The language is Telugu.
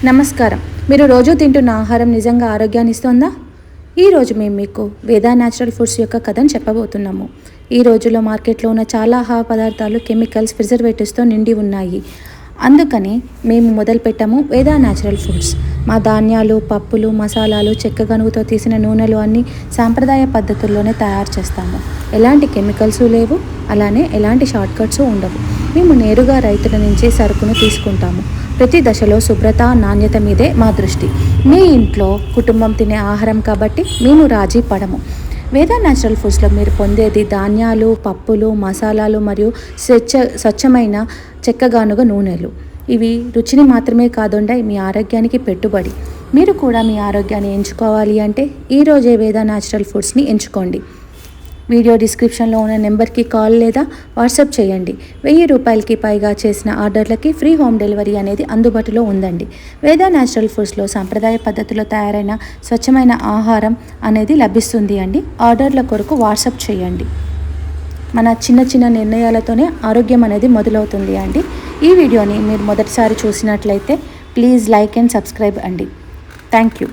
నమస్కారం. మీరు రోజు తింటున్న ఆహారం నిజంగా ఆరోగ్యాన్ని ఇస్తుందా? ఈరోజు మేము మీకు వేదా న్యాచురల్ ఫుడ్స్ యొక్క కథను చెప్పబోతున్నాము. ఈ రోజుల్లో మార్కెట్లో ఉన్న చాలా ఆహార పదార్థాలు కెమికల్స్, ప్రిజర్వేటివ్స్తో నిండి ఉన్నాయి. అందుకని మేము మొదలుపెట్టాము వేదా న్యాచురల్ ఫుడ్స్. మా ధాన్యాలు, పప్పులు, మసాలాలు, చెక్క గనుగుతో తీసిన నూనెలు అన్నీ సాంప్రదాయ పద్ధతుల్లోనే తయారు చేస్తాము. ఎలాంటి కెమికల్స్ లేవు, అలానే ఎలాంటి షార్ట్కట్స్ ఉండవు. మేము నేరుగా రైతుల నుంచి సరుకును తీసుకుంటాము. ప్రతి దశలో శుభ్రత, నాణ్యత మీదే మా దృష్టి. మీ ఇంట్లో కుటుంబం తినే ఆహారం కాబట్టి మేము రాజీ పడము. వేదా న్యాచురల్ ఫుడ్స్లో మీరు పొందేది ధాన్యాలు, పప్పులు, మసాలాలు మరియు స్వచ్ఛమైన చెక్కగానుగ నూనెలు. ఇవి రుచిని మాత్రమే కాకుండా మీ ఆరోగ్యానికి పెట్టుబడి. మీరు కూడా మీ ఆరోగ్యాన్ని ఎంచుకోవాలి అంటే ఈరోజే వేదా న్యాచురల్ ఫుడ్స్ని ఎంచుకోండి. వీడియో డిస్క్రిప్షన్లో ఉన్న నెంబర్కి కాల్ లేదా వాట్సాప్ చేయండి. 1000 రూపాయలకి పైగా చేసిన ఆర్డర్లకి ఫ్రీ హోమ్ డెలివరీ అనేది అందుబాటులో ఉందండి. వేదా న్యాచురల్ ఫుడ్స్లో సాంప్రదాయ పద్ధతిలో తయారైన స్వచ్ఛమైన ఆహారం అనేది లభిస్తుంది అండి. ఆర్డర్ల కొరకు వాట్సాప్ చేయండి. మన చిన్న చిన్న నిర్ణయాలతోనే ఆరోగ్యం అనేది మొదలవుతుంది అండి. ఈ వీడియోని మీరు మొదటిసారి చూసినట్లయితే ప్లీజ్ లైక్ అండ్ సబ్స్క్రైబ్ అండి. Thank you.